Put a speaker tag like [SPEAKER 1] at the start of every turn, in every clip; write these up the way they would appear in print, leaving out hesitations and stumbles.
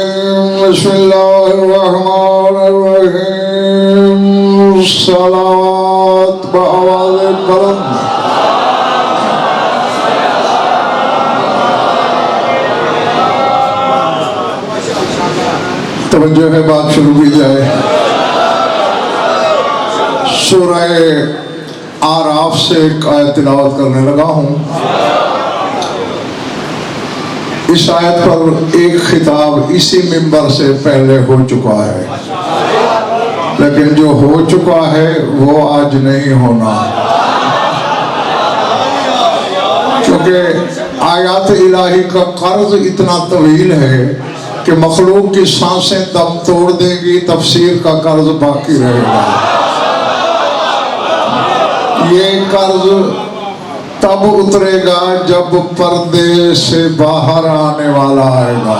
[SPEAKER 1] बिस्मिल्लाहिर्रहमानिर्रहीम। सलावत बआवाज़े बुलंद। तवज्जो है, बात शुरू की जाए। सूरह आराफ से एक आयत तिलावत करने लगा हूँ। इस आयत पर एक खिताब इसी मिंबर से पहले हो चुका है, लेकिन जो हो चुका है वो आज नहीं होना, क्योंकि आयत इलाही का कर्ज इतना तवील है कि मखलूक की सांसें दम तोड़ देंगी, तफसीर का कर्ज बाकी रहेगा। ये कर्ज तब उतरेगा जब पर्दे से बाहर आने वाला आएगा।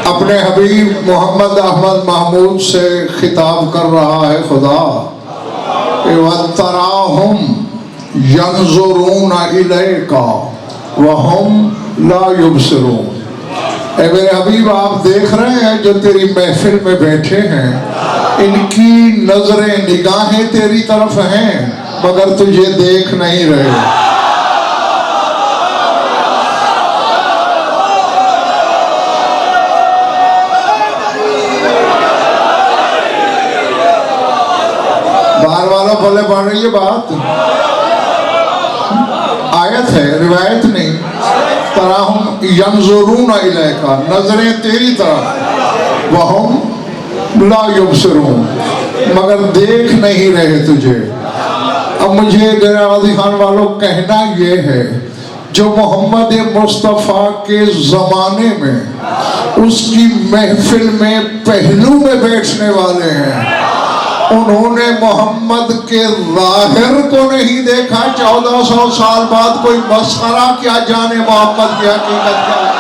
[SPEAKER 1] अपने हबीब मोहम्मद अहमद महमूद से खिताब कर रहा है खुदा, वतराहुम यंजुरून इलैका वहुम ला युबसिरून। ऐ मेरे हबीब, आप देख रहे हैं जो तेरी महफिल में बैठे हैं, इनकी नजरें निगाहें तेरी तरफ हैं, मगर तुझे देख नहीं रहे। बाहर वालों बोले पढ़ रही है बात, आयत है, रिवायत नहीं। तराहुम यंजुरून इलैका, नजरें तेरी तरफ, वहुम ला युबसिरून, मगर देख नहीं रहे तुझे। अब मुझे गाजी खान वालों कहना ये है, जो मोहम्मद मुस्तफ़ा के ज़माने में उसकी महफिल में पहलू में बैठने वाले हैं, उन्होंने मोहम्मद के ज़ाहिर को नहीं देखा। 1400 साल बाद कोई मस्खरा क्या जाने मोहम्मद की हकीकत क्या है।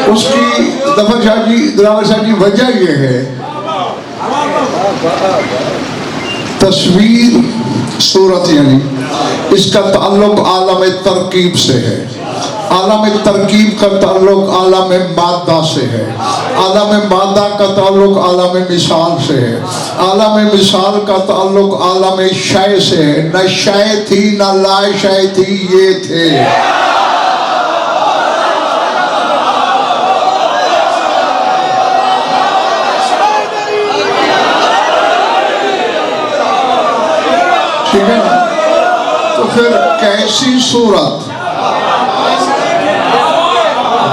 [SPEAKER 1] उसकी दफर शाह जी, दिलावर शाह जी, वजह यह है, तस्वीर सूरत यानी इसका ताल्लुक आलम तरकीब से है। आलम तरकीब का ताल्लुक आलम मादा से है। आलम मादा का ताल्लुक आलम मिसाल से है। आलम मिसाल का ताल्लुक आलम शय से है। न शय थी न ला शय थी, ये थे। ठीक है ना? तो फिर कैसी सूरत,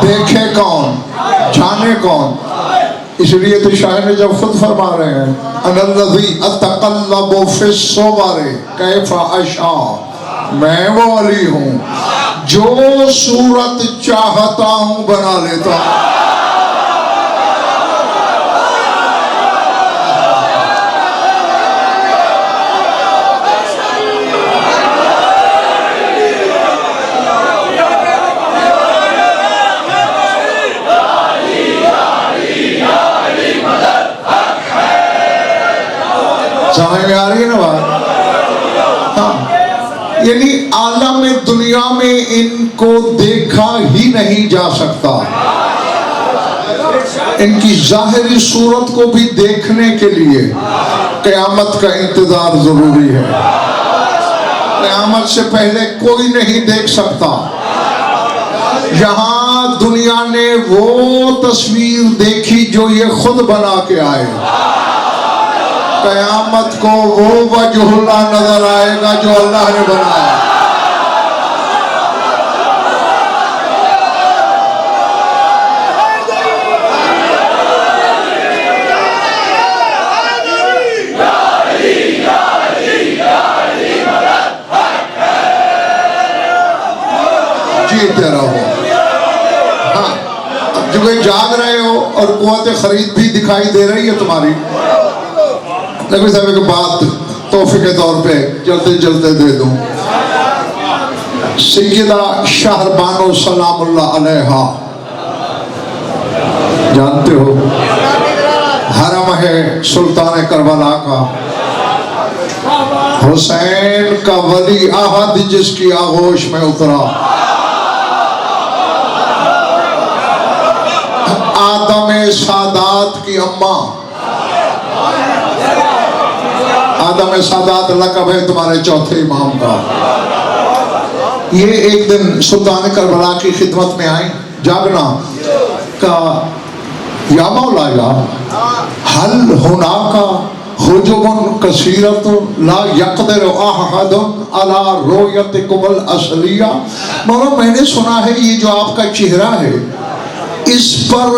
[SPEAKER 1] देखे कौन, जाने कौन। इसलिए तो शायर ने जब खुद फरमा रहे हैं, अनल्लज़ी अतक़ल्लबु फ़िस्सुवरि कैफ़ा अशा, मैं वो अली हूँ जो सूरत चाहता हूँ बना लेता हूँ। समझ में आ रही है ना बात? हाँ, यानी आलम दुनिया में इनको देखा ही नहीं जा सकता। इनकी जाहिरी सूरत को भी देखने के लिए क़यामत का इंतजार जरूरी है। क़यामत से पहले कोई नहीं देख सकता। यहाँ दुनिया ने वो तस्वीर देखी जो ये खुद बना के आए। क़यामत को वो वजहुल्लाह नजर आएगा जो अल्लाह ने बनाया। जीते रहो। क्योंकि जाग रहे हो और कुव्वत खरीद भी दिखाई दे रही है तुम्हारी। नबी साहब की बात तोहफे के तौर पे चलते चलते दे दूं। सैयदा शाहरबानो सलामुल्लाह अलैहा, जानते हो हरम है सुल्तान करबला का, हुसैन का वली आहद जिसकी आगोश में उतरा, आदम सादात की अम्मा, आदम सादात लक़ब है तुम्हारे चौथे इमाम का। ये एक दिन सुल्तान करबला की खिदमत में आई, जागना का या मौलाया हल होना का हुजुबुन कसीरत ला यक़दिर अहदुन अला रुयतिकुमुल असलिया। मौला मैंने सुना है ये जो आपका चेहरा है इस पर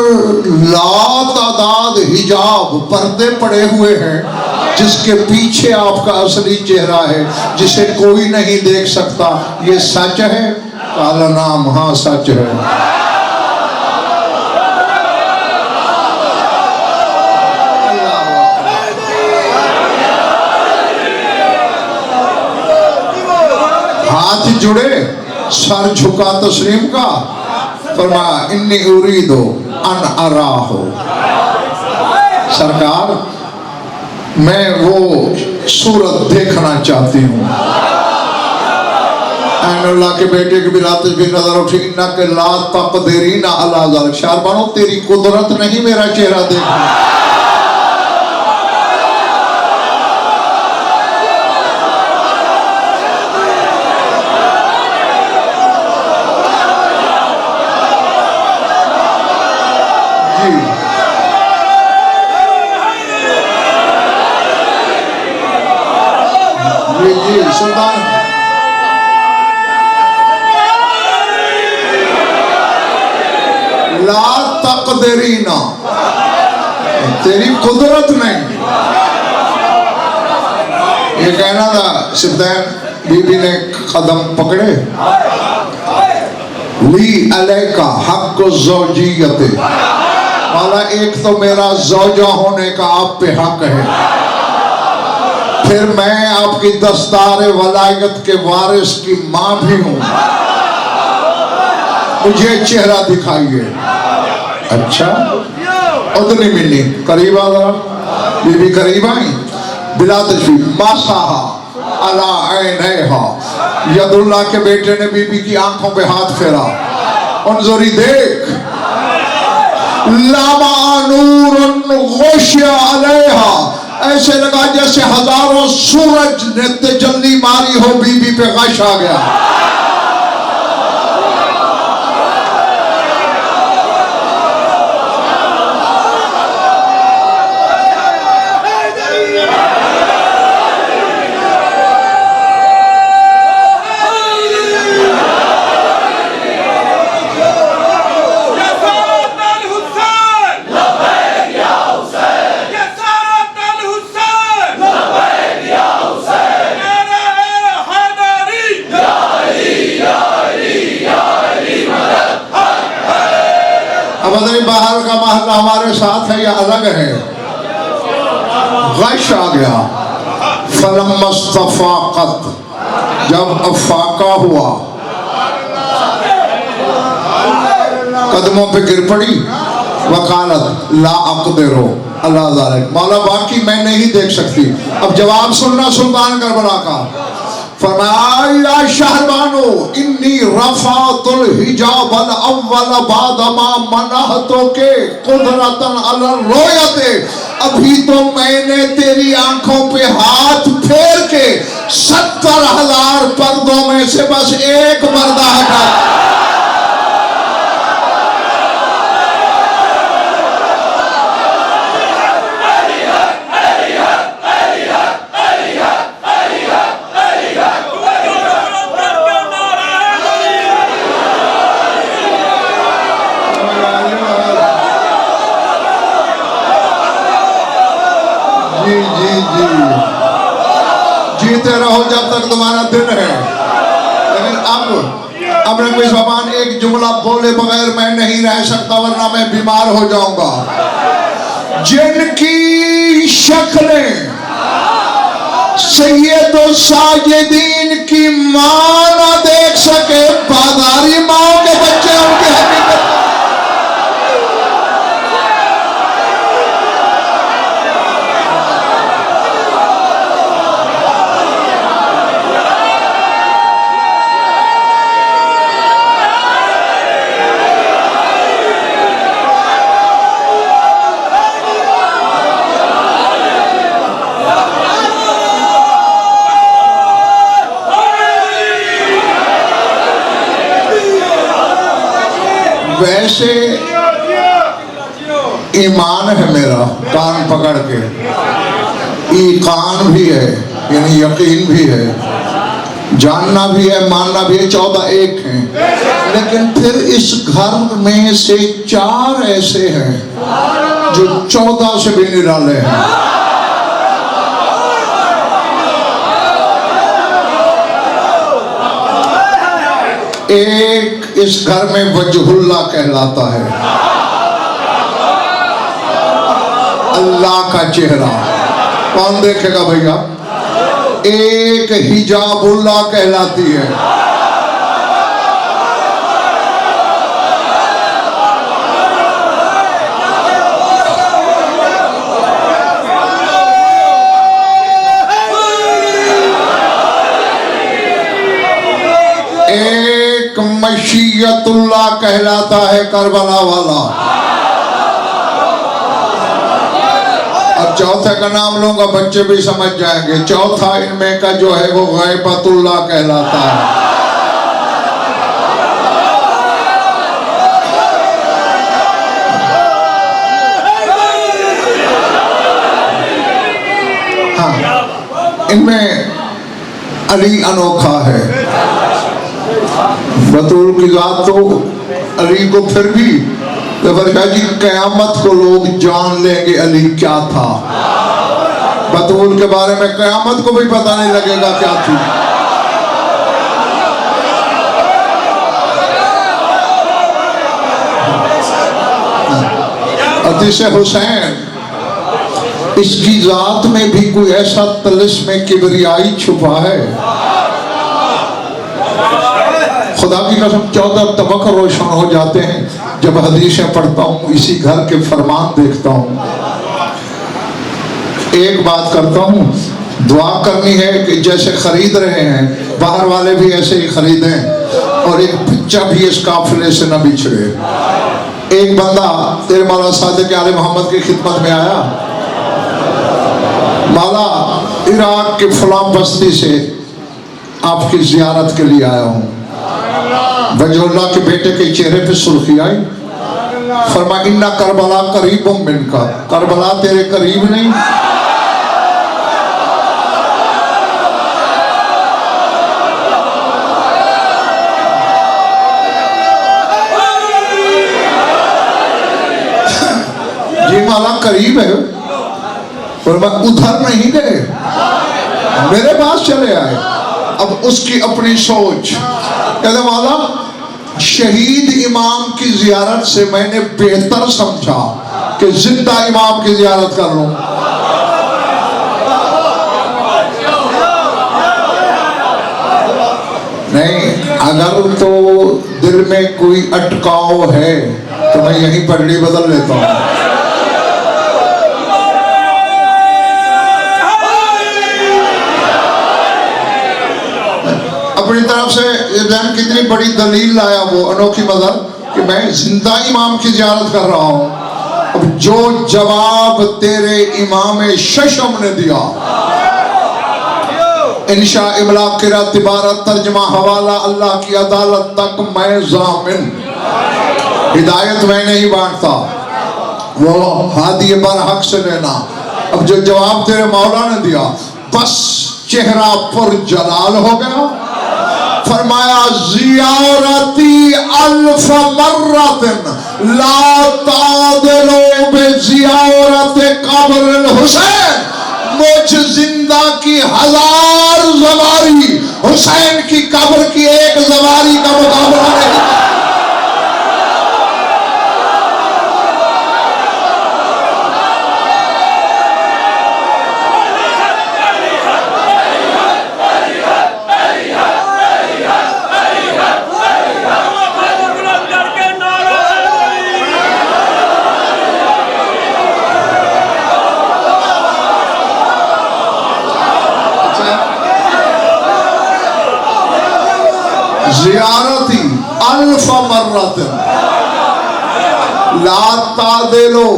[SPEAKER 1] लातादाद हिजाब पर्दे पड़े हुए हैं, जिसके पीछे आपका असली चेहरा है जिसे कोई नहीं देख सकता, ये सच है? काला नाम, हाँ सच है। हाथ जुड़े, सर झुका तस्लीम का, फरमाया इन्नी उरीदो अन अरा हो। सरकार मैं वो सूरत देखना चाहती हूँ। अल्लाह के बेटे की बिलात भी नजर उठी, इन्ना के ला तक़दीरीना अला ज़ालिक, शारबानो तेरी कुदरत नहीं मेरा चेहरा देखना। जी सुल्तान ला तक़दीरीना, तेरी कुदरत नहीं। ये कहना था सिद्दीक़ बीबी ने कदम पकड़े, ली अलैका हक़्क़ु ज़ौजियत, माला एक तो मेरा ज़ौजा होने का आप पे हक है, फिर मैं आपकी दस्तार वलायत के वारिस की माँ भी हूँ, मुझे चेहरा दिखाइए। अच्छा उतनी मिली, करीब आ जरा। बीबी करीब आई, बिला तशरीफ मासाहा अला ऐनैहा, यदुल्लाह के बेटे ने बीबी की आंखों पे हाथ फेरा, उन्ज़ुरी देख, लमा नूरुन गुशिया अलैहा, ऐसे लगा जैसे हजारों सूरज ने तजल्ली मारी हो, बीबी पे गश आ गया। बाहर का महल हमारे साथ है या अलग है? गश आ गया। फलमस्तफाकत, जब अफाका हुआ, कदमों पे गिर पड़ी, वकालत ला अक़दिरो अला ज़ालिक, मौला बाकी मैं नहीं देख सकती। अब जवाब सुनना सुल्तान करबला का। फरमाया शाहरबानो इन्नी रफ़ातुल हिजाबल अव्वल बाद मा मनहतो के कुदरतन अला रोयते, अभी तो मैंने तेरी आंखों पे हाथ फेर के 70,000 पर्दों में से बस एक पर्दा हटा। जीते रहो जब तक तुम्हारा दिन है, लेकिन अब मैं कोई जबान एक जुमला बोले बगैर मैं नहीं रह सकता, वरना मैं बीमार हो जाऊंगा। जिनकी शक्लें सैयदो साजिदीन की मां ना देख सके, बाजारी माओ के बच्चे उनकी हकीकत। वैसे ईमान है मेरा कान पकड़ के, ईकान भी है यानी यकीन भी है, जानना भी है, मानना भी है, 14 एक हैं। लेकिन फिर इस घर में से 4 ऐसे हैं जो 14 से भी निराले हैं। एक इस घर में वजहुल्लाह कहलाता है, अल्लाह का चेहरा। कौन देखेगा भैया? एक हिजाबुल्लाह कहलाती है, एक मशीयतुल्लाह कहलाता है, करबला वाला। अब चौथे का नाम लूंगा, बच्चे भी समझ जाएंगे। चौथा इनमें का जो है वो गैबतुल्लाह कहलाता है। हाँ, इनमें अली अनोखा है। बतूल की जात तो अली को फिर भी जी कयामत को लोग जान लेंगे अली क्या था। बतूल के बारे में कयामत को भी पता नहीं लगेगा क्या थी। अतीश हुसैन, इसकी जात में भी कोई ऐसा तलिस्म किबरियाई छुपा है। खुदा की कसम 14 तबक रोशन हो जाते हैं जब हदीसें पढ़ता हूँ, इसी घर के फरमान देखता हूँ। एक बात करता हूँ, दुआ करनी है कि जैसे खरीद रहे हैं बाहर वाले भी ऐसे ही खरीदें और एक बच्चा भी इस काफिले से न बिछड़े। एक बंदा तेरे मौला सादिक आले मोहम्मद की खिदमत में आया, मौला इराक के फलां बस्ती से आपकी जियारत के लिए आया हूँ। वजहुल्लाह के बेटे के चेहरे पे सुर्खी आई। फरमा इन्ना करबला करीब मिनका, करबला तेरे करीब नहीं। ये माला करीब है, फरमा उधर नहीं गए, मेरे पास चले आए। अब उसकी अपनी सोच, कहते मौला शहीद इमाम की जियारत से मैंने बेहतर समझा कि जिंदा इमाम की जियारत कर लूं। नहीं, अगर तो दिल में कोई अटकाव है तो मैं यही पगड़ी बदल लेता हूं। अपनी तरफ से ये कितनी बड़ी दलील लाया वो अनोखी मदर कि मैं जिंदा इमाम की जियारत कर रहा हूं। अब जो जवाब तेरे इमाम शशम ने दिया, इंशा इमला किरात इबारत तर्जमा हवाला अल्लाह की अदालत तक मैं जामिन। हिदायत मैं नहीं बांटता, वो हादी बरहक से लेना। अब जो जवाब तेरे मौला ने दिया, बस चेहरा पर जलाल हो गया। फरमाया जियारती अल्फ मर्रतिन ला तादिलु बिजियारत कब्र हुसैन। मुझ जिंदा की 1000 ज़वारी हुसैन की कब्र की एक ज़वारी का मुकाबला ज़ियारती अल्फ़ मर्रतिन ला तादिलु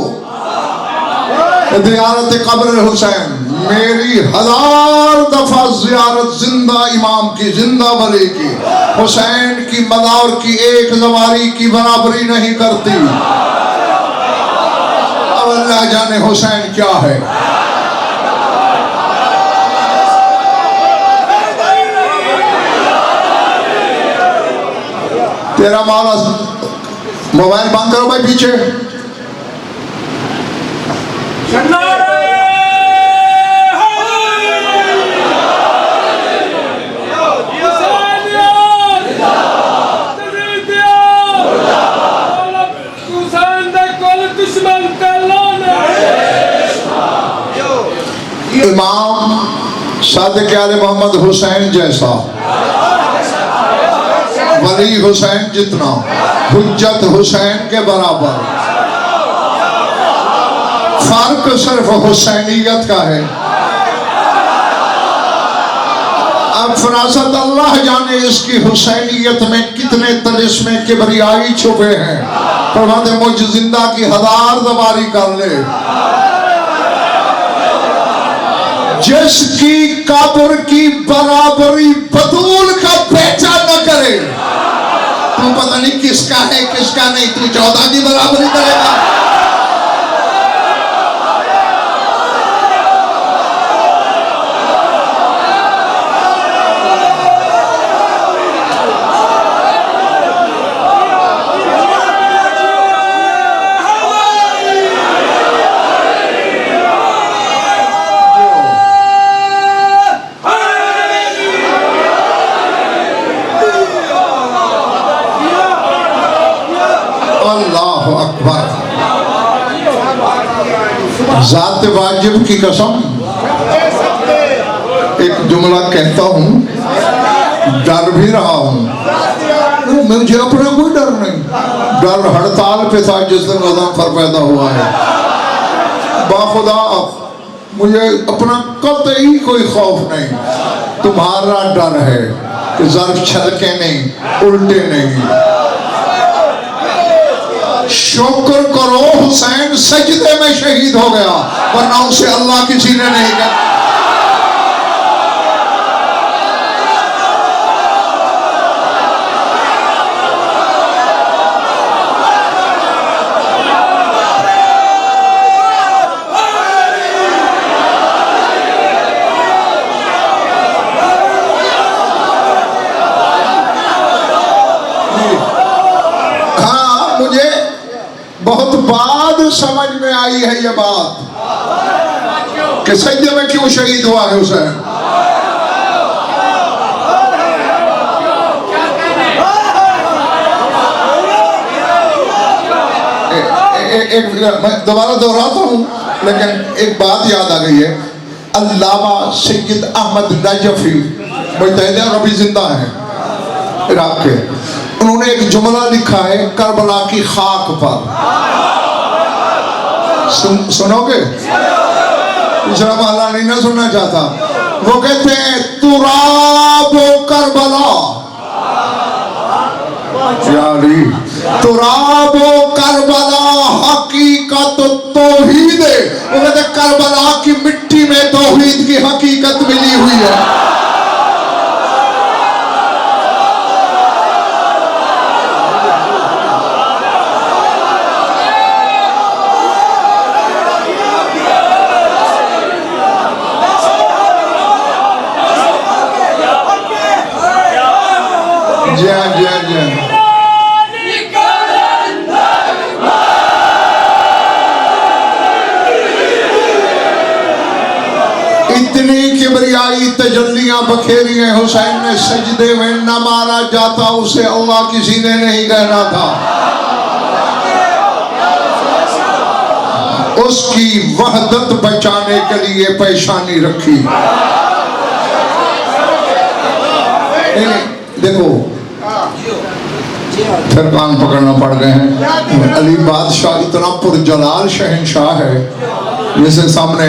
[SPEAKER 1] ज़ियारत कब्र हुसैन, मेरी 1000 दफा ज़ियारत जिंदा इमाम की, जिंदा वली की, हुसैन की मदार की एक ज़वारी की बराबरी नहीं करती। अब अल्लाह जाने हुसैन क्या है। तेरा मौला, मोबाइल बंद करो भाई पीछे। इमाम सादिक आले मोहम्मद हुसैन जैसा वली हुसैन जितना, हुज्जत हुसैन के बराबर, फर्क सिर्फ हुसैनियत का है। अब फरासत अल्लाह जाने इसकी हुसैनियत में कितने तलिस्मे किबरियाई छुपे हैं। फरमाते मुझ जिंदा की 1000 दवारी कर ले, जिसकी कब्र की बराबरी बतूल का बेटा न करे। तू पता नहीं किसका है किसका नहीं, तू 14 की बराबरी करेगा। अल्लाहु अकबर। ज़ात वाजिब की कसम एक जुमला कहता हूँ, डर भी रहा हूँ। मुझे अपना कोई डर नहीं, डर हड़ताल पे था जिस दिन गज़नफ़र पैदा हुआ है। बाखुदा मुझे अपना कतई कोई खौफ नहीं, तुम्हारा डर है कि ज़र्फ छलके नहीं, उल्टे नहीं। शुक्र करो हुसैन सजदे में शहीद हो गया, वरना उसे अल्लाह किसी ने नहीं कहा। बहुत बाद समझ में आई है ये बात कि सजदे में क्यों शहीद हुआ है हुसैन। मैं दोबारा दोहराता हूँ, लेकिन एक बात याद आ गई है। अल्लामा सैयद अहमद नजफी मुजतहिद अभी जिंदा है इराक के, उन्होंने एक जुमला लिखा है करबला की खाक पर। सुनोगे? दूसरा महला नहीं ना सुनना चाहता। वो कहते हैं तुराबो करबला, यारी तुराबो करबला हकीकत तौहीद। वो कहते करबला की मिट्टी में तौहीद की हकीकत मिली हुई है। इतनी किबरियाई तजल्लियां बखेरी हैं हुसैन ने, सजदे में न मारा जाता उसे अल्लाह किसी ने नहीं कहना था। उसकी वहदत बचाने के लिए पेशानी रखी। देखो फिर कान पकड़ना पड़ गए हैं। अली बादशाह इतना पुरजलाल शहंशाह है जिसके सामने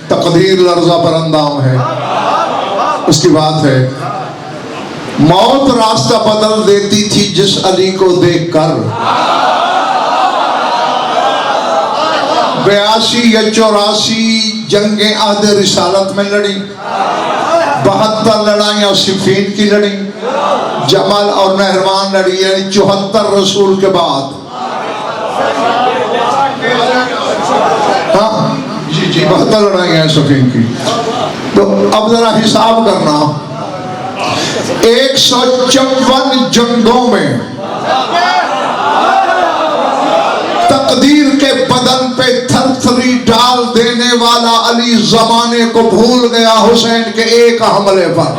[SPEAKER 1] तकदीर लर्जा पर अंदाम है। उसकी बात है मौत रास्ता बदल देती थी जिस अली को देखकर। 82 या 84 जंगें आधे रिसालत में लड़ी, 72 लड़ाइयां सिफीन की लड़ी, जमल और नहरवान लड़ी, यानी 74 रसूल के बाद। हाँ जी जी, 72 लड़ाइयां सिफीन की। तो अब जरा हिसाब करना, 154 जंगों में तकदीर के बदन पे थरथरी डाल देने वाला अली जमाने को भूल गया हुसैन के एक हमले पर।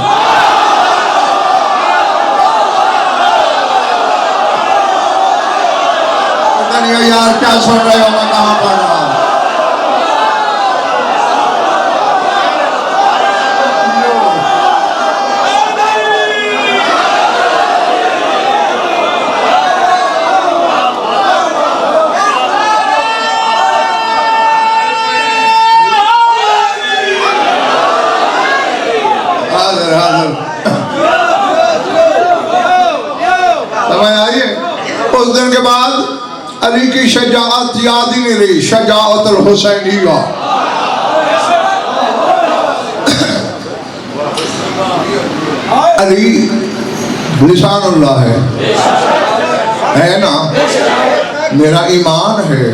[SPEAKER 1] पता नहीं यार क्या सुन रहे हो, मैं कहां पढ़ रहा हूं। उस दिन के बाद अली की शजाअत याद ही नहीं रही, शजाअतुल हुसैनिया। अली लिसानुल्लाह है ना, मेरा ईमान है,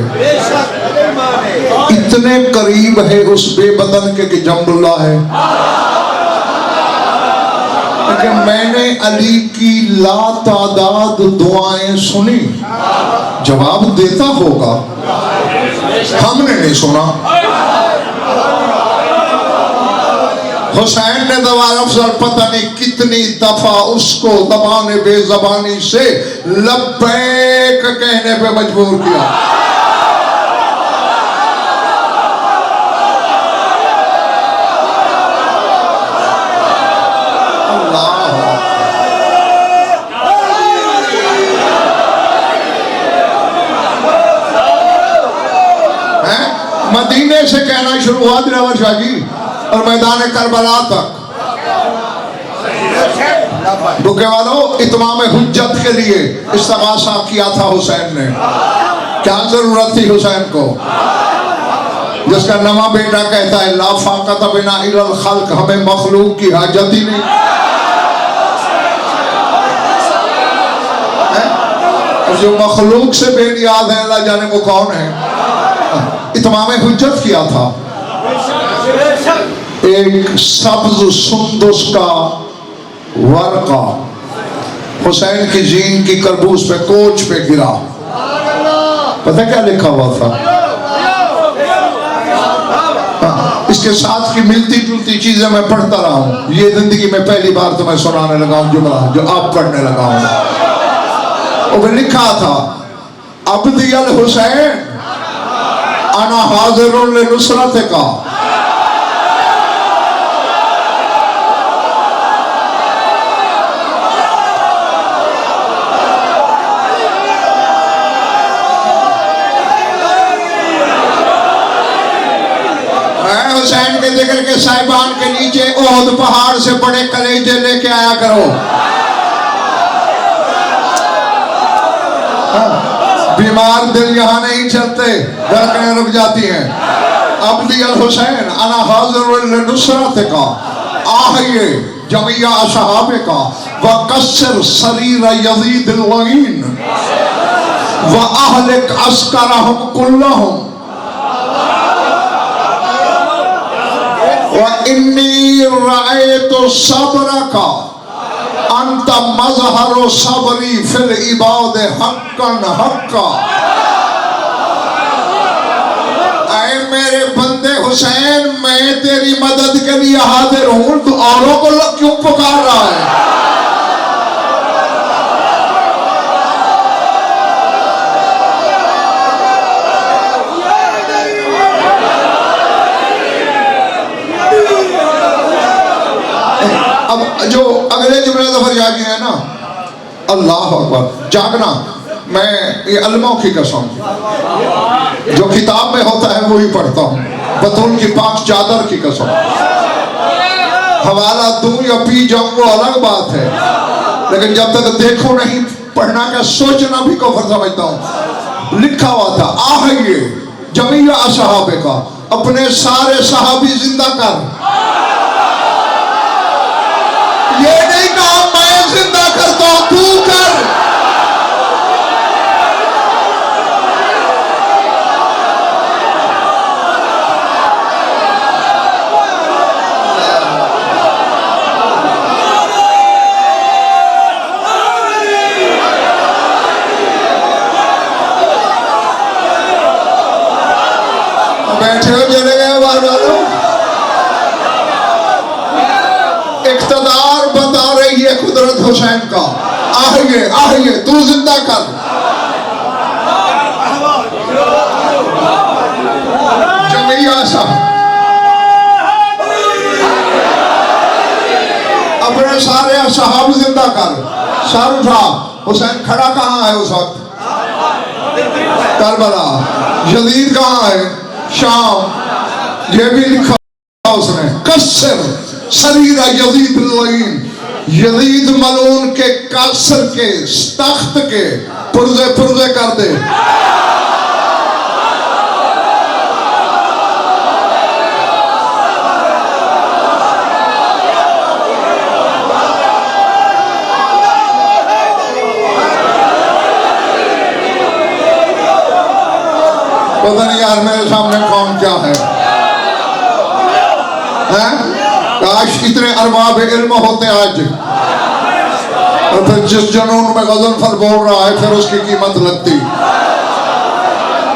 [SPEAKER 1] इतने करीब है उस बेबदन के कि जंबुल्लाह है। कि मैंने अली की लातादाद दुआएं सुनी, जवाब देता होगा, हमने नहीं सुना। हुसैन ने दवार अफजल पता नहीं कितनी दफा उसको दबाने बेजबानी से लब्बैक कहने पे मजबूर किया। मदीने से कहना शुरू हुआ दिलावर शाह जी, और मैदान करबला तक। बुके वालों, इत्माम हुज्जत के लिए इस्तगासा किया था हुसैन ने। क्या जरूरत थी हुसैन को, जिसका नवा बेटा कहता है ला फाकत बिना इलल खल्क, हमें मखलूक की हाजत ही नहीं। और जो मखलूक से बेनियाज है, अल्लाह जाने वो कौन है। इत्माम हुज्जत किया था। एक सब्ज सुंदुस का वर्का हुसैन की जीन की करबूस पे, कोच पे गिरा। पता क्या लिखा हुआ था? इसके साथ की मिलती जुलती चीजें मैं पढ़ता रहा हूं। ये जिंदगी में पहली बार तो मैं सुनाने लगा हूं जुमला जो आप पढ़ने लगा हूं। वो लिखा था, अब्दी अल हुसैन अना हाज़िरुन लिनुसरतिका। हुसैन के जिक्र के साहिबान के नीचे ओहद पहाड़ से बड़े कलेजे लेके आया करो। बीमार दिल यहाँ नहीं चलते, धड़कनें रुक जाती हैं। अब्दी अल हुसैन अना हाज़िरुन लिनुसरतिका, आहिए जमिया असहाबिका व कस्सिर सरीर यज़ीद अल-लईन व अहलिक अस्करहुम कुल्लहुम व इन्नी रअयतु सब्रका अंत मज़हरु सबरी फिल इबाद हक्कन हक्का। ऐ मेरे बंदे हुसैन, मैं तेरी मदद के लिए हाजिर हूं, तू औरों को क्यों पुकार रहा है? अब जो अगले जुमले दफर जागे हैं ना, अल्लाह अकबर, जागना। मैं ये अलमों की कसम, जो किताब में होता है वो ही पढ़ता हूँ, बतूल की पाक चादर की कसम। हवाला दूं या पी जाऊं वो अलग बात है, लेकिन जब तक देखो नहीं, पढ़ना का सोचना भी कफर समझता हूं। लिखा हुआ था, आहिए जमीया असहाबे का, अपने सारे सहाबी जिंदा कर। ये नहीं कहा मैं जिंदा करता हूं, तू कर। बैठे हो, चले गए बार वालों। इख्तिदार बता रही है कुदरत हुसैन का, आहिए आहिए तू जिंदा कर। जमीया साहब अपने सारे सहाब जिंदा कर। सर उठा। हुसैन खड़ा कहाँ है उस वक्त? करबला। यजीद कहाँ है? शाम। ये भी लिखा उसने, कसर शरीर यजीद लईन, यजीद मलून के कासर के तख्त के पुर्जे पुर्जे कर दे। पता नहीं यार मेरे सामने कौन क्या है? काश इतने अरबाब इल्म होते आज। और फिर जिस जुनून में गज़नफर बोल रहा है फिर उसकी कीमत लगती।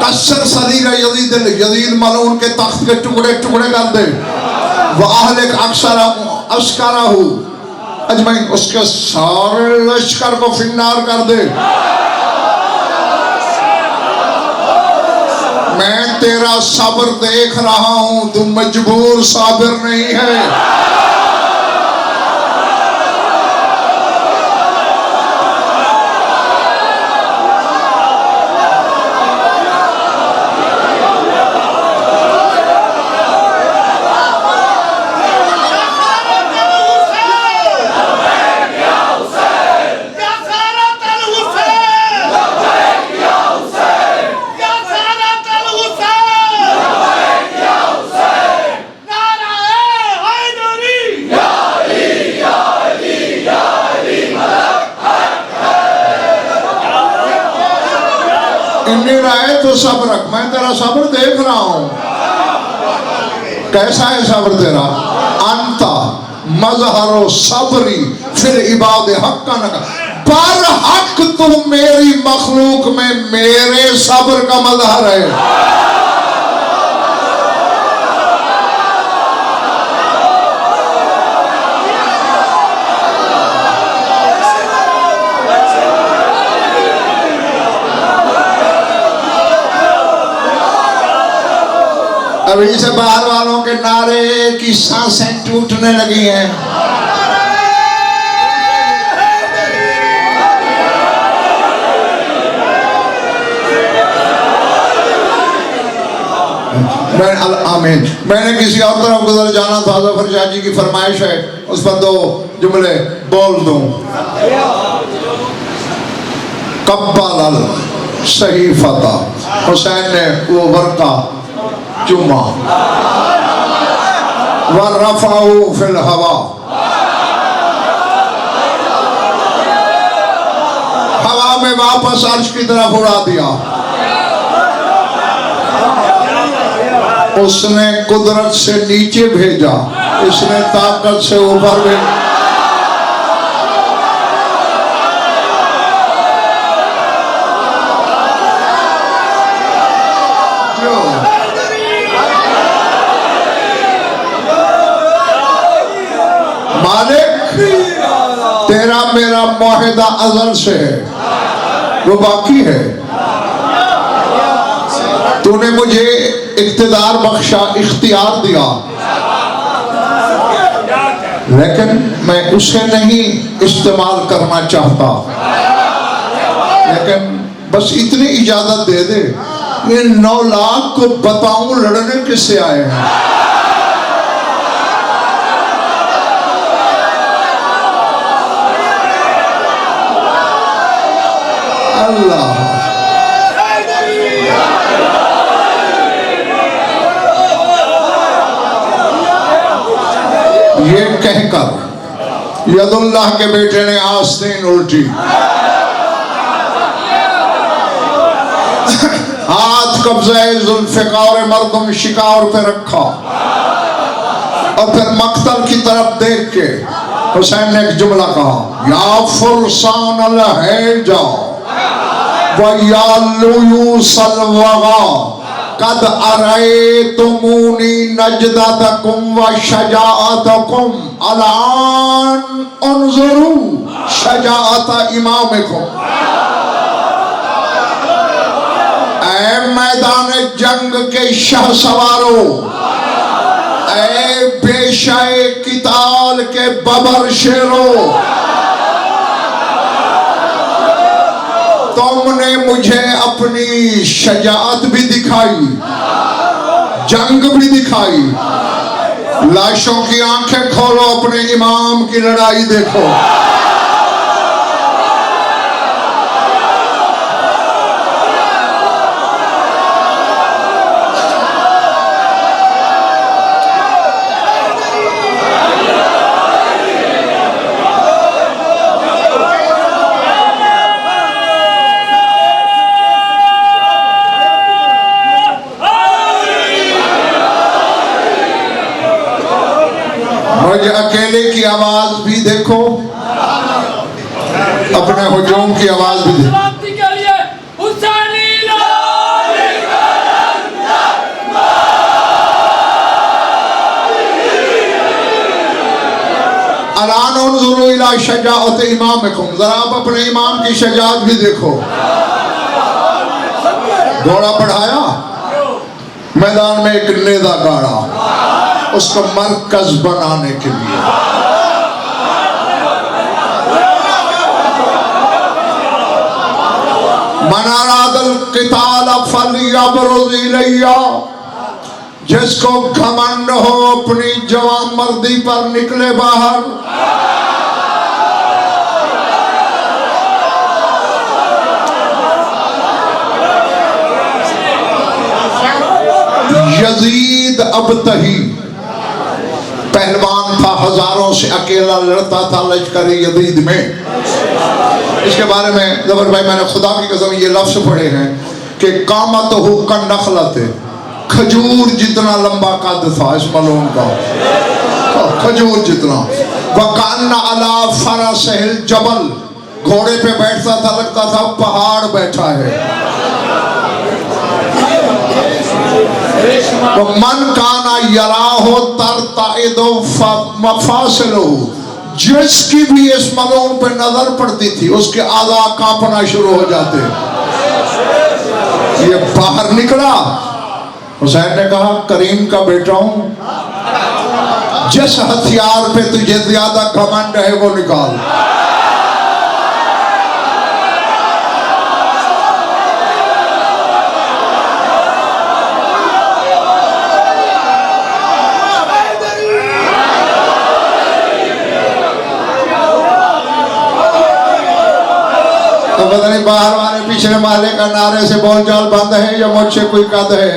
[SPEAKER 1] कसर सरीर यजीद, यजीद मलून के तख्त के टुकड़े टुकड़े कर दे। वह अहले अस्करा हूँ अजमईन, उसके सारे लश्कर को फिन्नार कर दे। मैं तेरा सब्र देख रहा हूं, तू मजबूर साबिर नहीं है। राय तो सब्र रख, मैं तेरा सब्र देख रहा हूं। कैसा है सब्र तेरा? अंता मजहरो सबरी फिर इबाद हक का नका, पर हक तुम मेरी मखलूक में मेरे सब्र का मजहर है। अभी से बाहर वालों के नारे की सांसें टूटने लगी हैं। आमीन। मैंने किसी और तरफ गुजर जाना था, जफर शाह जी की फरमाइश है, उस पर दो जुमले बोल दूं। कब्बल सही फता, हुसैन ने वो वर्का चुमा, वरफ़अहु फिल हवा, हवा में वापस अर्श की तरफ उड़ा दिया। उसने कुदरत से नीचे भेजा, इसने ताकत से ऊपर भेजा। तेरा मेरा मुआहिदा अज़ल से है, वो बाकी है। तूने मुझे इख्तिदार बख्शा, इख्तियार दिया, लेकिन मैं उसे नहीं इस्तेमाल करना चाहता। लेकिन बस इतनी इजाजत दे दे, ये 9 लाख को बताऊं लड़ने किससे आए हैं। अल्लाह। ये कहकर यदुल्लाह के बेटे ने आस्तीन उल्टी, हाथ कब्ज़े जुल्फ़िकार मर्दुम शिकार पे रखा और फिर मक्तल की तरफ देख के हुसैन ने एक जुमला कहा, या फुरसान अलहैजा व या लुयूसल वगा कद अरैतुमूनी नजदतकुम व शजाअतकुम अलान उन्जुरू शजाअत इमामिकुम। ऐ मैदान जंग के शहसवारों, ऐ पेशाए किताल के बबर शेरों, तुमने मुझे अपनी शजाअत भी दिखाई, जंग भी दिखाई। लाशों की आंखें खोलो, अपने इमाम की लड़ाई देखो। मुझे अकेले की आवाज भी देखो, अपने हुजूम की आवाज भी देखो। अलान उन्जुरू इला शजाअत इमामिकुम, जरा आप अपने इमाम की शजाअत भी देखो। घोड़ा बढ़ाया, मैदान में एक नेजा गाड़ा, उसको मरकज बनाने के लिए। मनारादल किताल फलियब्रुज़ इलैया, जिसको घमंड हो अपनी जवान मर्दी पर निकले बाहर। यजीद अबतही पहलवान था, हजारों से अकेला लड़ता था लश्कर यजीद में। इसके बारे में जबर भाई मैंने खुदा की कसम ये लफ्ज पढ़े हैं कि कामत हो का नखलत, खजूर जितना लंबा कद था इस मलूम का, खजूर जितना। वकान्ना अला फरसहिल जबल, घोड़े पे बैठता था लगता था पहाड़ बैठा है। तो मन काना यराहो तरताइदो मफासिलो, जिसकी भी इस मलूम पे नजर पड़ती थी उसके आज़ा कांपना शुरू हो जाते। ये बाहर निकला, हुसैन ने कहा करीम का बेटा हूं, जिस हथियार पे तुझे ज्यादा घमंड है वो निकाल। तो पता नहीं बाहर वाले पिछले माले का नारे से बोलचाल बंद है या मुझसे कोई कद है।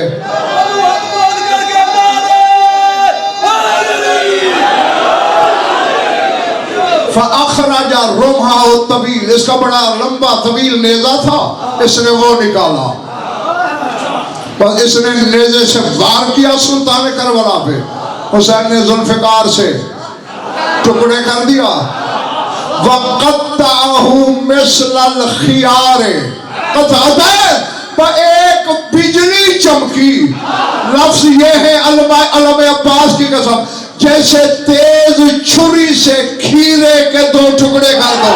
[SPEAKER 1] फ़अख़रजा रुमहा तवील, इसका बड़ा लंबा तवील नेजा था, इसने वो निकाला। बस इसने नेजे से वार किया सुल्तान करबला पे, हुसैन ने जुल्फ़िकार से टुकड़े कर दिया। वक़त्ताहु मिस्लल खियारे, एक बिजली चमकी। लफ्ज ये है अलम अब्बास की कसम, जैसे तेज छुरी से खीरे के दो टुकड़े कर दो।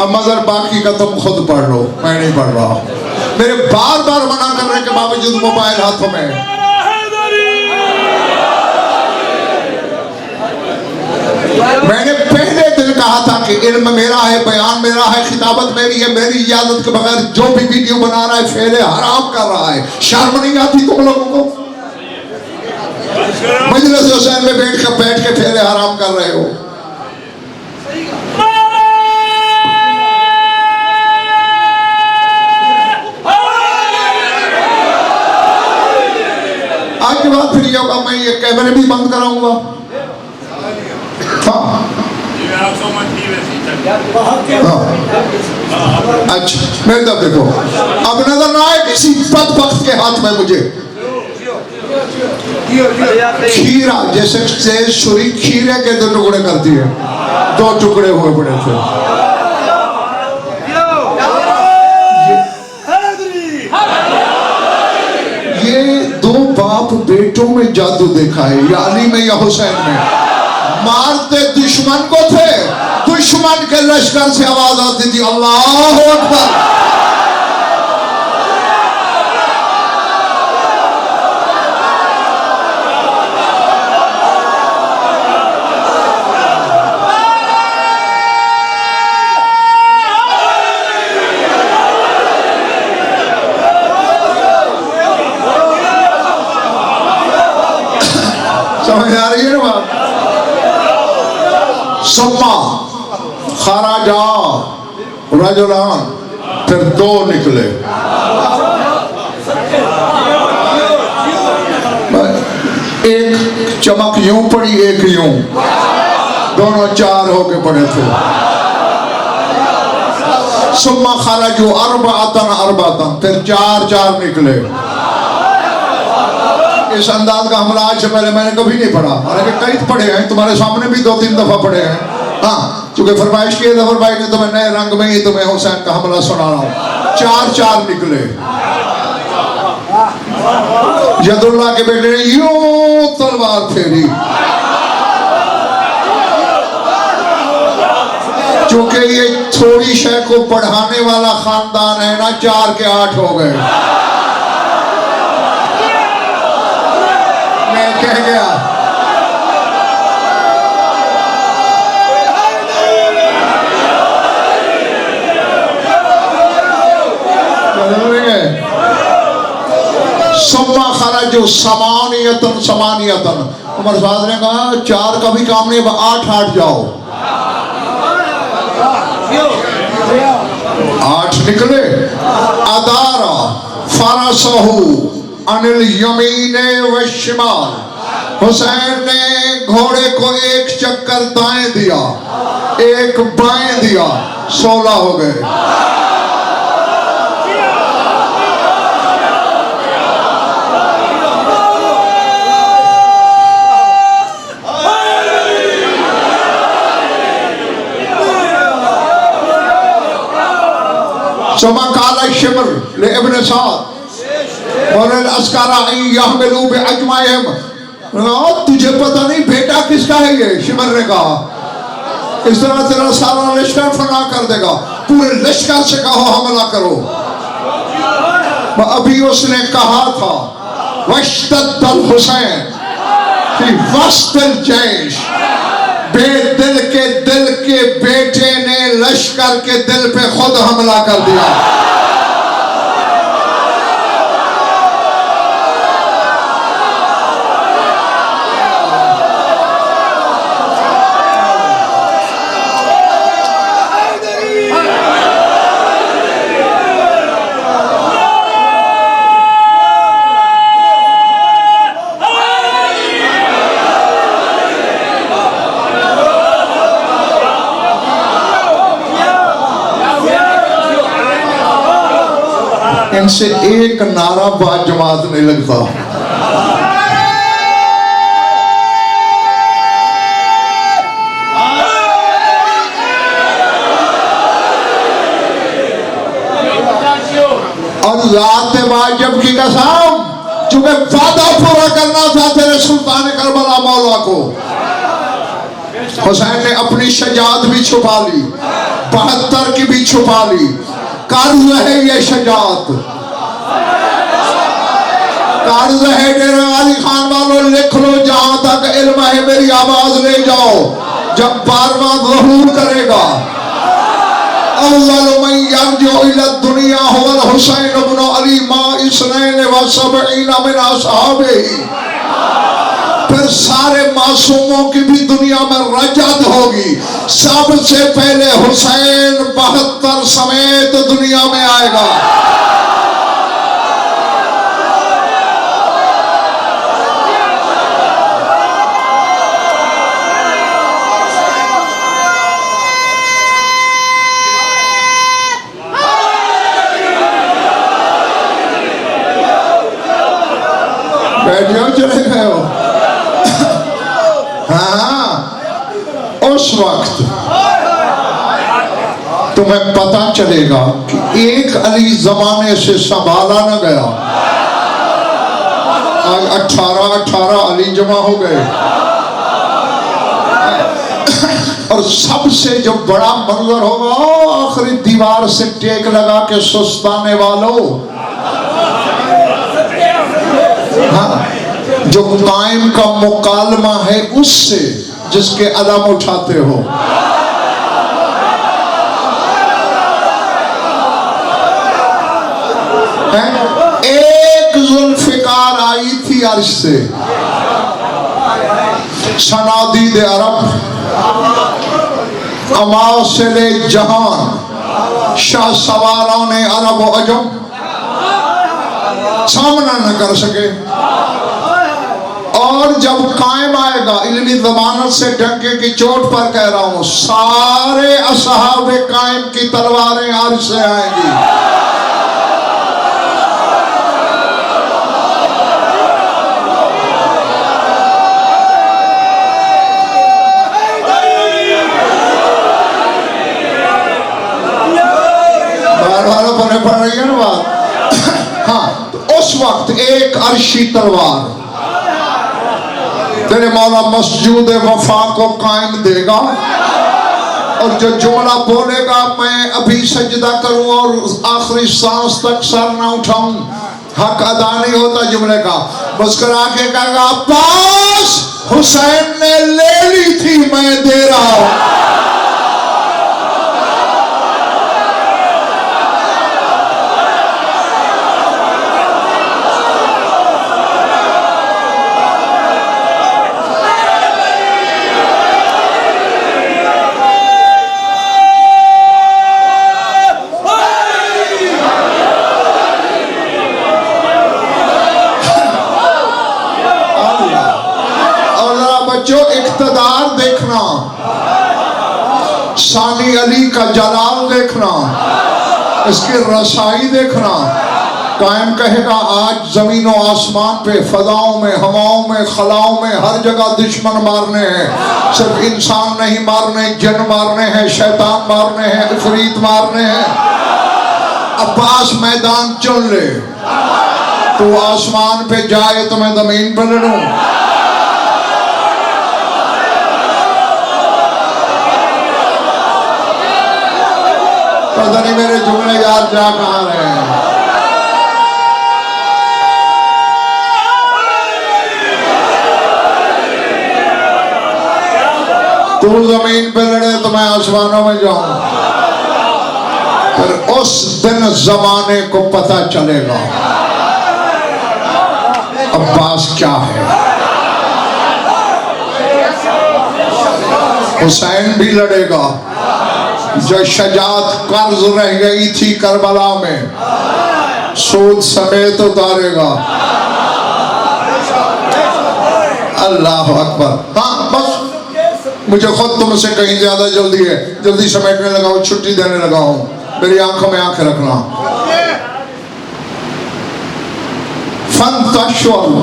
[SPEAKER 1] अब मगर बाकी का तुम खुद पढ़ लो, मैं नहीं पढ़ रहा। मेरे बार बार मना करने के बावजूद मोबाइल हाथों में। मैंने पहले दिन कहा था कि इल्म मेरा है, बयान मेरा है, खिताबत मेरी है, मेरी इजाजत के बगैर जो भी वीडियो बना रहा है फेले हराम कर रहा है। शर्म नहीं आती तुम लोगों को? मजलिस हुसैन में बैठ के फेले हराम कर रहे हो। आज के बाद फिर ये होगा, मैं ये कैमरे भी बंद कराऊंगा। अच्छा मेरी तरफ देखो, अब नजर ना आए किसी बदबख्त के हाथ में मुझे खीरा, जैसे छुरी खीरे के 2 टुकड़े करती है, 2 टुकड़े हुए पड़े थे। ये 2 बाप बेटों में जादू देखा है, या अली में या हुसैन में। मारते दुश्मन को थे, दुश्मन के लश्कर से आवाज आती थी अल्लाह अकबर। समझ आ रही है ना बात? सम्मा खराजा रजुलान, फिर 2 निकले। एक चमक यूं पड़ी, एक यूं, दोनों 4 होके पड़े थे। सम्मा खराजू अरबातन, फिर 4 निकले। इस अंदाज का हमला आज से पहले मैंने कभी नहीं पढ़ा, हालांकि कई पढ़े हैं, तुम्हारे सामने भी 2-3 दफा पढ़े हैं। हाँ, चूंकि फरमाइश की जफर भाई ने तुम्हें नए रंग में ही तुम्हें हुसैन का हमला सुना रहा हूं। 4 निकले। यदुल्ला के बेटे ने यूं तलवार फेरी, चूंकि ये थोड़ी शय को बढ़ाने वाला खानदान है ना, 4 के 8 हो गए। कह गया सम्मा खराजो समानियतन। उमर साहब ने कहा 4 का भी काम नहीं, 8 जाओ। 8 निकले। अदारा फरसहू अनिल यमीने व शिमाल। हुसैन ने घोड़े को 1 चक्कर दाएं दिया, 1 बाएं दिया, 16 हो गए। समा काला शिमर ले इब्न साद वरल अस्कारा यहमिलू बिअजमाइहिम। तुझे पता नहीं बेटा किसका है ये? शिमर ने कहा इस तरह तेरा सारा लश्कर फना कर देगा, पूरे लश्कर से कहो हमला करो। अभी उसने कहा था वश्तद्दल हुसैन फी वस्तिल जैश, बेदिल के दिल के बेटे ने लश्कर के दिल पे खुद हमला कर दिया। इनसे एक नारा बात जमात नहीं लगता। और लात वाजिब की कसम, चूंकि वादा पूरा करना था तेरे सुल्तान करबला मौला को, हुसैन ने अपनी शजात भी छुपा ली, 72 की भी छुपा ली। कर्ज है ये शजात, कर्ज है। डेरा वाली खान वालों लिख लो, जहां तक इल्म है मेरी आवाज ले जाओ। जब 12वां ज़हूर करेगा, अव्वल मन यरजु इला दुनिया हुवल हुसैन इब्न अली मा इसनैन व सबईन मिन असहाबिही। फिर सारे मासूमों की भी दुनिया में रजत होगी। सबसे पहले हुसैन 72 समेत दुनिया में आएगा। बैठे हो, चले गए हो? हाँ, उस वक्त तुम्हें पता चलेगा कि एक अली जमाने से संभाला न गया। आज 18 अली जमा हो गए। और सबसे जो बड़ा मंजर होगा, आखिरी दीवार से टेक लगा के सुस्ताने वालों, हाँ, जो कायम का मुकालमा है उससे जिसके अदम उठाते हो। एक जुल्फिकार आई थी अर्श से, सनादीद अरब अमासिले जहान, शाह सवारों ने अरब व अजम सामना न कर सके। और जब कायम आएगा, इल्मी ज़मानत से डंके की चोट पर कह रहा हूं, सारे असहाबे कायम की तलवारें अर्श से आएंगी। बार पढ़ रही है ना बात। हाँ, तो उस वक्त एक अर्शी तलवार तेरे मौला मस्जूद वफा को कायम देगा। और जो जुमला बोलेगा, मैं अभी सजदा करूं और आखिरी सांस तक सर ना उठाऊं, हक अदा नहीं होता जुमले का। मुस्कुरा के कहेगा, अब्बास हुसैन ने ले ली थी, मैं दे रहा हूं। जो इख्तिदार देखना, सानी अली का जलाल देखना, इसकी रसाई देखना। कायम कहेगा, आज जमीनों आसमान पे, फजाओं में, हवाओं में, खलाओं में, हर जगह दुश्मन मारने हैं। सिर्फ इंसान नहीं मारने, जिन मारने हैं, शैतान मारने हैं, इफरीत मारने हैं। अब्बास मैदान चुन ले, तू आसमान पे जाए तो मैं जमीन पर लड़ूं। पता नहीं मेरे जुमले याद जा कहाँ रहे हैं। तू जमीन पे लड़े तो मैं आसमानों में जाऊं। फिर उस दिन जमाने को पता चलेगा अब्बास क्या है। हुसैन भी लड़ेगा, जो शजात कर्ज रह गई थी करबला में, सूद समेत उतारेगा। अल्लाह अकबर। हाँ, बस मुझे खुद तुमसे कहीं ज्यादा जल्दी है, जल्दी समेटने लगा हूं, छुट्टी देने लगा हूं। मेरी आंखों में आंखें रखना। फंतशुल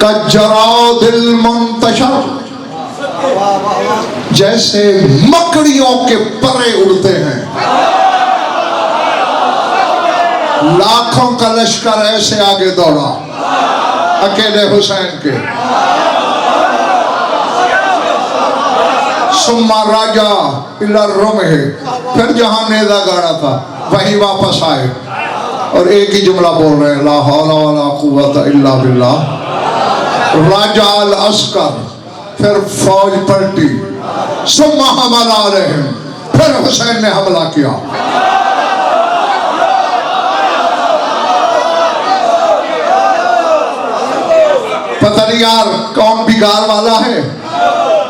[SPEAKER 1] कजराओ दिल मुंतशर, जैसे मकड़ियों के परे उड़ते हैं। लाखों का लश्कर ऐसे आगे दौड़ा अकेले हुसैन के। सुम्मा राजा इला रुमह, फिर जहां नेजा गाड़ा था वहीं वापस आए और एक ही जुमला बोल रहे हैं, ला हौला वला कुव्वता इल्ला बिल्लाह। राजा अल अस्कर, फिर फौज पलटी, सुम्मा हमला अलैहिम, फिर हुसैन ने हमला किया। पता नहीं यार कौन बिगाड़ वाला है,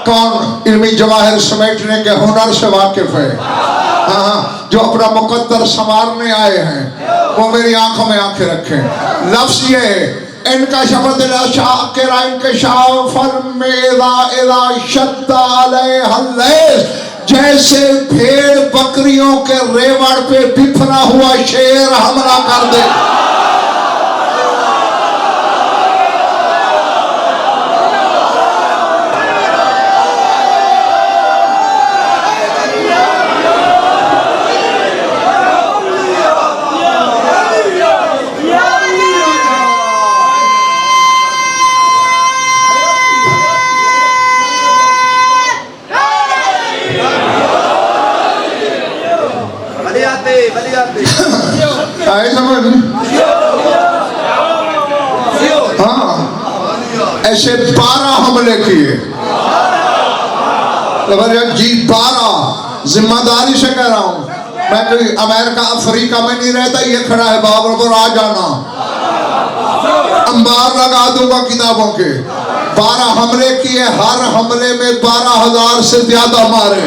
[SPEAKER 1] कौन इल्मी जवाहिर समेटने के हुनर से वाकिफ है। हाँ, जो अपना मुकद्दर संवारने आए हैं वो मेरी आंखों में आंखें रखें। लफ्ज़ ये इनका शब्द जैसे भेड़ बकरियों के रेवड़ पे बिफरा हुआ शेर हमला कर दे। आए समझ? हाँ, ऐसे 12 हमले किए। जी 12 जिम्मेदारी से कह रहा हूं मैं, कोई अमेरिका अफ्रीका में नहीं रहता। ये खड़ा है बाबर पर आ जाना, अंबार लगा दूंगा किताबों के। 12 हमले किए, हर हमले में 12,000 से ज्यादा मारे।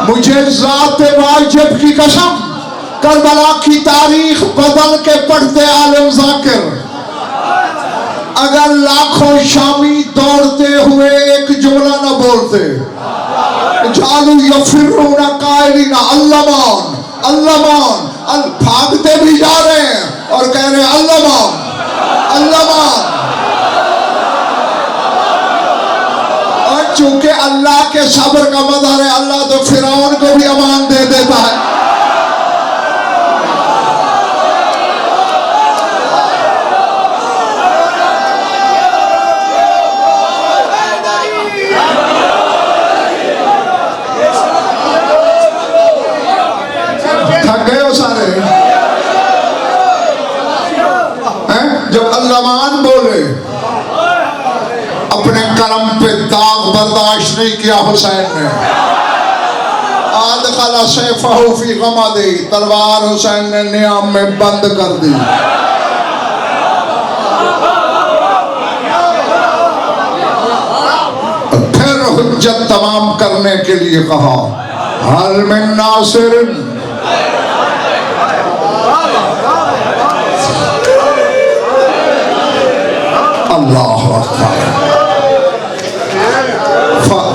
[SPEAKER 1] मुझे ज़ाते वाजिब की कसम, करबला की तारीख बदल के पढ़ते आलम जाकिर, अगर लाखों शामी दौड़ते हुए एक जुमला न बोलते, जालू यफिरूना कायलिना अल्लामान अल्लामान, भागते भी जा रहे हैं और कह रहे हैं अल्लामान अल्लामान। चूंकि अल्लाह के सब्र का मदार है, अल्लाह तो फिरौन को भी अमान दे देता है। थक गए हो सारे हैं? जब अल्लामान बोले, अपने करम पे दाग बर्दाश्त नहीं किया हुसैन ने। आदखला सैफहु फी गमदी, तलवार हुसैन ने नियाम में बंद कर दी। फिर हुज्जत तमाम करने के लिए कहा, हल मिन नासिर, अल्लाह अकबर।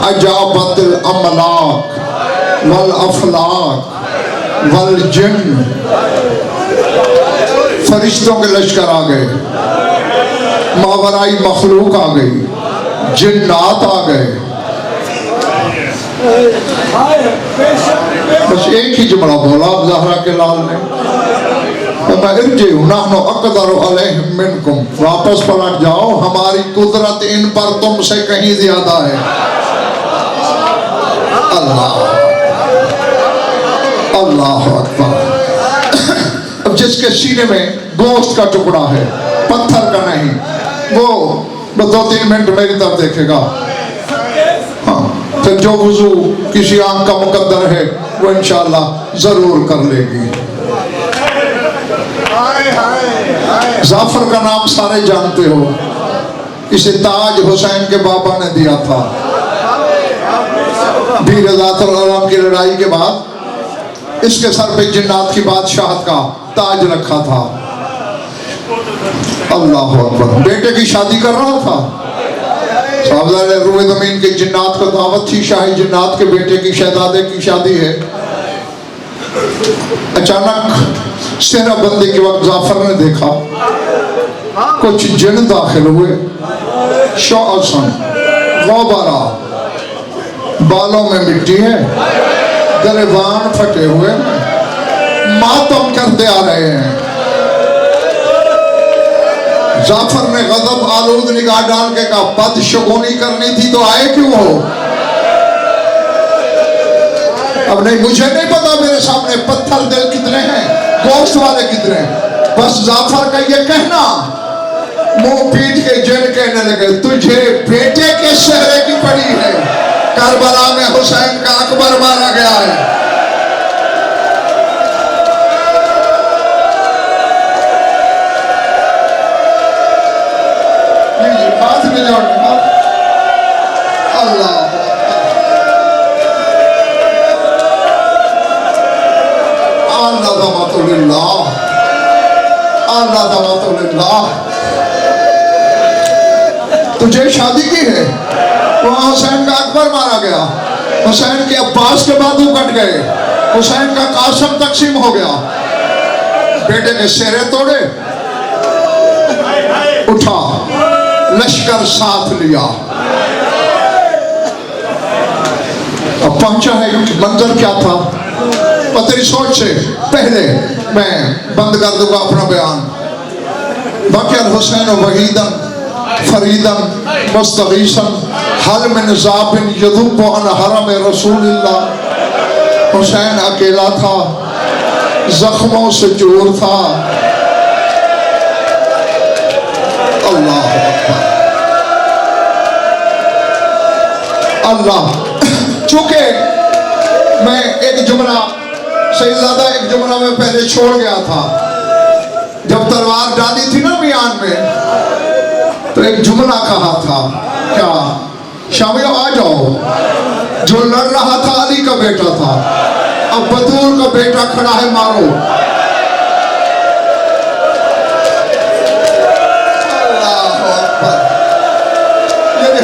[SPEAKER 1] अजाबतिल अमलाक वल अफलाक वल जिन्न, फरिश्तों के लश्कर आ गए, मावराई मखलूक आ गई, जिन्नात आ गए। बस एक ही जुमला बोला ज़हरा के लाल ने, वापस पलट जाओ, हमारी कुदरत इन पर तुमसे कहीं ज्यादा है। अल्लाह अल्लाह अकबर। अब जिसके सीने में गोश्त का टुकड़ा है, पत्थर का नहीं, वो 2-3 मिनट मेरी तरफ देखेगा। हाँ, फिर जो वुजू किसी आंख का मुकद्दर है वो इंशाअल्लाह जरूर कर लेगी। जाफर का नाम सारे जानते हो, इसे ताज हुसैन के बाबा ने दिया था। बीर ज़ातुल की लड़ाई के बाद इसके सर पे जिन्नात की बादशाहत का ताज रखा था। अल्लाह अकबर। बेटे की शादी कर रहा था, साहबजादे रूए ज़मीन के जिन्नात को दावत थी, शाही जिन्नात के बेटे की शहजादे की शादी है। अचानक सेना बंदी के वक्त जाफर ने देखा कुछ जिन दाखिल हुए, शौसन गौबरा, बालों में मिट्टी है, गरीबान फटे हुए मातम करते आ रहे हैं। जाफर ने गजब आलूद निगाह डाल के कहा, बदशगुनी करनी थी तो आए क्यों हो? अब नहीं, मुझे नहीं पता मेरे सामने पत्थर दिल कितने हैं, गोश्त वाले कितने हैं। बस जाफर का ये कहना मुंह पीट के जिन कहने लगे, तुझे बेटे के चेहरे की पड़ी है। करबला में हुसैन का अकबर मारा गया है। हाथ में जोड़ अल्लाह तुझे शादी की है, वहां हुसैन का अकबर मारा गया, हुसैन के अब्बास के बाजू कट गए, हुसैन का कासम तकसीम हो गया, बेटे के सेरे तोड़े, उठा लश्कर साथ लिया। अब पहुंचा है, मंजर क्या था और तेरी सोच से पहले मैं बंद कर दूंगा अपना बयान। बकर हुसैन वहीदन फरीदन मुस्तगीसन हल मिन ज़ाबिन यदुब्बु अन हरम रसूलिल्लाह। हुसैन अकेला था, जख्मों से चूर था। अल्लाह अल्लाह। चूंकि मैं एक जुमला सईदादा एक जुमला में पहले छोड़ गया था, जब तलवार डाली थी ना मियान में, तो एक जुमला कहा था, क्या शामियों आ जाओ। जो लड़ रहा था अली का बेटा था, अब बतूल का बेटा खड़ा है, मारो।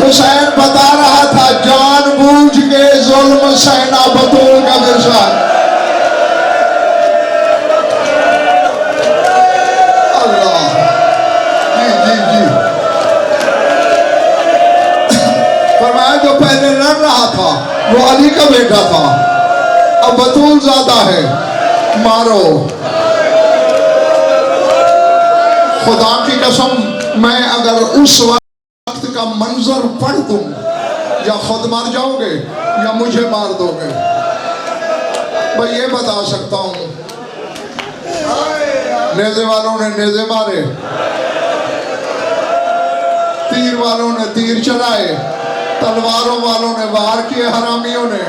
[SPEAKER 1] हुसैन बता रहा था जानबूझ के जुल्म सहना बतूल का विरसा। अल्लाह जी जी जी। फरमाया जो पहले लड़ रहा था वो अली का बेटा था, अब बतूल ज्यादा है, मारो। खुदा की कसम, मैं अगर उस वक्त का मंजर पढ़ दूं, या खुद मर जाओगे या मुझे मार दोगे। मैं ये बता सकता हूं, नेज़े वालों ने नेज़े मारे, तीर वालों ने तीर चलाए, तलवारों वालों ने वार किए, हरामियों ने।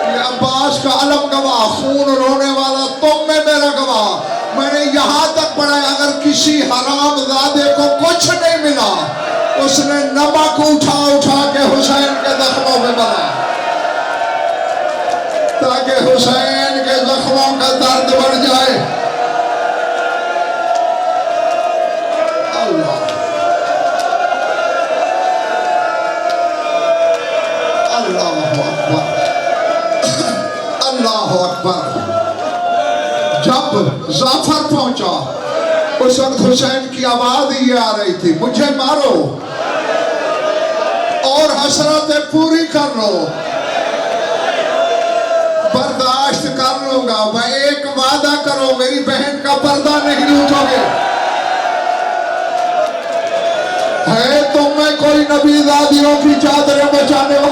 [SPEAKER 1] ये अब्बास का अलम गवाह, खून रोने वाला तुम में मेरा गवाह। मैंने यहां तक पढ़ा, अगर किसी हरामजादे को कुछ नहीं मिला, उसने नमक उठा उठा के हुसैन के जख्मों में मला, ताकि हुसैन के जख्मों का दर्द बढ़ जाए। अल्लाह अल्लाह अकबर अल्लाह अकबर। जब जाफर पहुंचा, उस वक्त हुसैन की आवाज ये आ रही थी, मुझे मारो और हसरतें पूरी कर लो, बर्दाश्त कर लूंगा, मैं एक वादा करो, मेरी बहन का पर्दा नहीं लूटोगे। है तुम में कोई नबी दादियों की चादरें बचाने हो?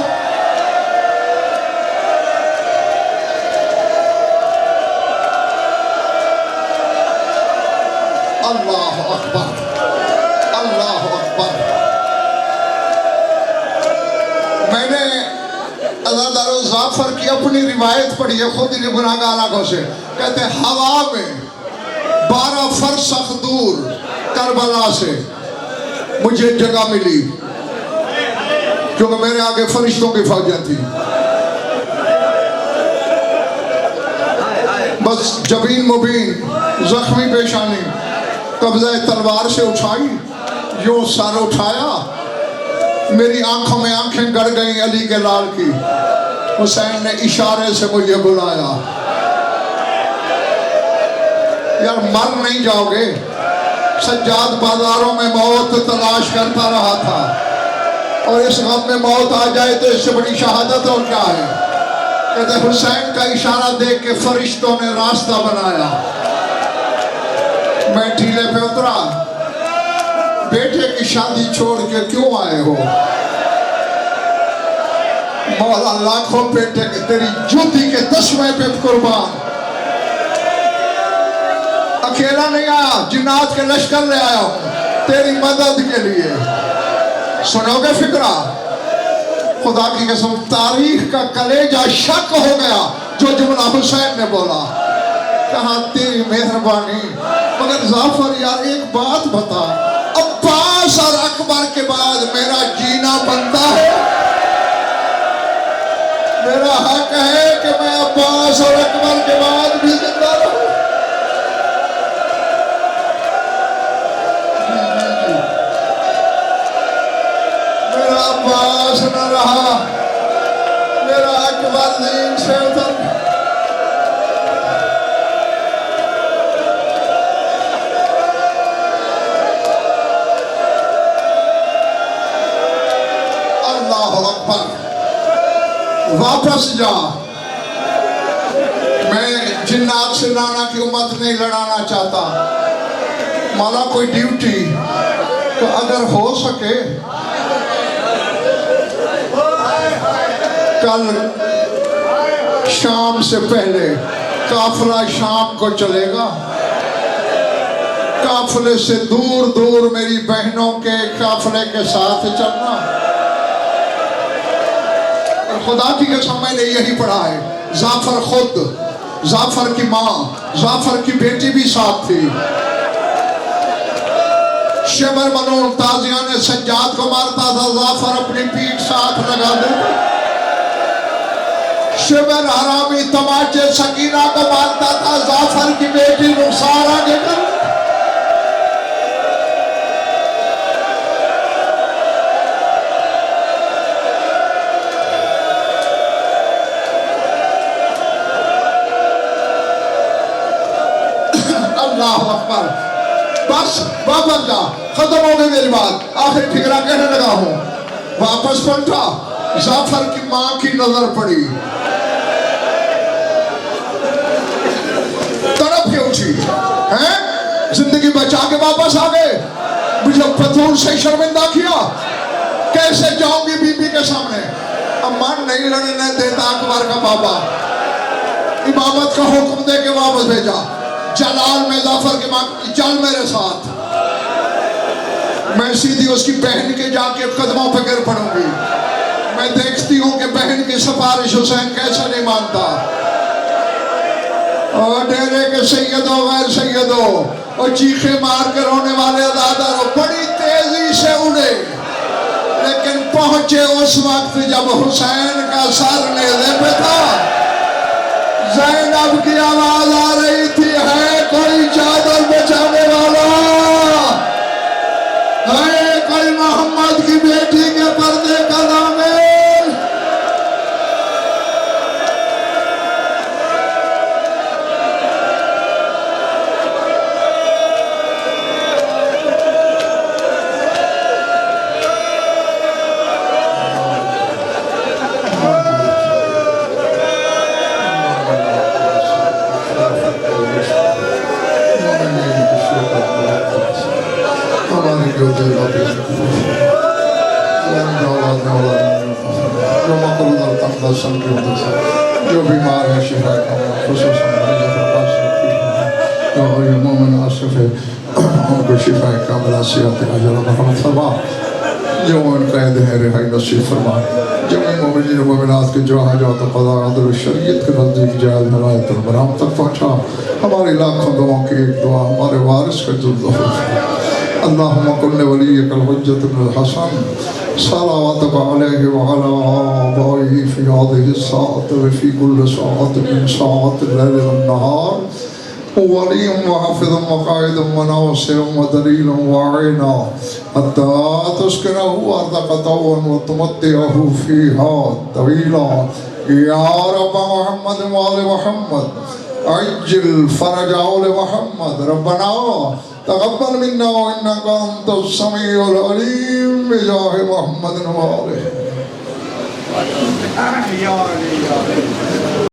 [SPEAKER 1] अल्लाह अकबर अल्लाह अकबर। मैंने अज़ादारो जाफर की अपनी रिवायत पढ़ी है, खुद ही गुनाहगार आंखों से। कहते हवा में 12 फरसख दूर करबला से मुझे जगह मिली, क्योंकि मेरे आगे फरिश्तों की फौजें थी। बस जबीन मुबीन जख्मी पेशानी, कब्ज़े तलवार से उठाई, यूं सर उठाया, मेरी आंखों में आंखें गड़ गई अली के लाल की। हुसैन ने इशारे से मुझे बुलाया, यार मर नहीं जाओगे। सज्जाद बाजारों में मौत तलाश करता रहा था, और इस गम में मौत आ जाए तो इससे बड़ी शहादत और क्या है। कहते हुसैन का इशारा देख के फरिश्तों ने रास्ता बनाया। मैं टीले पे उतरा, बेटे की शादी छोड़ के क्यों आए हो? मौला लाखों बेटे के तेरी जूती के तस्मे पे कुर्बान। अकेला नहीं आया, जिन्नात के लश्कर ले आया हूं तेरी मदद के लिए। सुनोगे फिक्रा? खुदा की कसम तारीख का कलेजा शक हो गया जो जुमला हुसैन ने बोला। कहा तेरी मेहरबानी, मगर जाफर यार एक बात बता, अब्बास और अकबर के बाद मेरा जीना बनता है? मेरा हक है कि मैं अब्बास और अकबर के बाद भी जिंदा रहूं? मेरा अब्बास न रहा, मेरा अकबर दीन से उतर। अल्लाह अकबर। वापस जा। मैं जिन्नात से नाना की उम्मत नहीं लड़ाना चाहता। मौला कोई ड्यूटी तो अगर हो सके कल शाम से पहले काफिला शाम को चलेगा। काफिले से दूर दूर मेरी बहनों के काफिले के साथ चलना। खुदा की कसम मैंने यही पढ़ा है। जाफर खुद, जाफर की माँ, जाफर की बेटी भी साथ थी। शेबर मनोर ताजिया ने सज्जाद को मारता था, जाफर अपनी पीठ साथ लगा देता। शेबर हरामी तमाचे सकीना को मारता था, जाफर की बेटी रुखसार आगे कर। बस वापस जा, खत्म हो गई मेरी बात। आखिर ठिकरा कहने लगा हूं। वापस पलटा, जाफर की मां की नजर पड़ी, तड़प के उठी है, जिंदगी बचा के वापस आ गए। मुझे फतूल से शर्मिंदा किया, कैसे जाऊंगी बीबी के सामने? अम्मा नहीं लड़ने देता अकबर का बाबा, इमामत का हुक्म दे के वापस भेजा। जलाल में जाफर के मां चल मेरे साथ। मैं सीधी उसकी बहन के जाके कदमों पे गिर पड़ूंगी। मैं देखती हूं कि बहन की सिफारिश हुसैन कैसे नहीं मानता। और डेरे के सैयदों गैर सैयदों और चीखे मार कर रोने वाले अदादारों बड़ी तेजी से उड़े, लेकिन पहुंचे उस वक्त जब हुसैन का सर नेज़े पे था। ज़ैनब की आवाज आ रही थी, है कोई चादर बचाने वाला? है कोई मोहम्मद की बेटी के पर्दे का दामन? जो बीमार है शिफा उनको शिफा कामिला सेहत का रहमत फरमा। जो कैद है रिहाई नसीब फरमा। जब मोमिनीन और मोमिनात के जो हाजात क़ज़ा अदल शरीयत के नज़दीक जायज़ हिदायत और बराम तक पहुँचा। हमारी लाखों दुआओं की एक दुआ हमारे वारिस का जुज़्व अल्लाहुम्मा कुल्ले वलिय्यकल हुज्जतुल हसन सलावतुका अलैहि व अला आबाइहि फी हाज़िहि स्साअति व फी कुल्लि साअतिन मिन साअतिल लैलि वन नहार वलिय्युम व हाफ़िज़ुम व क़ाइदुम व नासिरुम व दलीलुम व आइना हत्ता तुस्किनहु अर्ज़क़तन व तुमत्तिअहु फ़ीहा तवीला या रब्ब मुहम्मद व आले मुहम्मद अज्जिल फ़रज आले मुहम्मद रब्बना तक़ब्बल मिन्ना इन्नका अंतस समीउल अलीम बिजाहि मुहम्मद व आलिहि।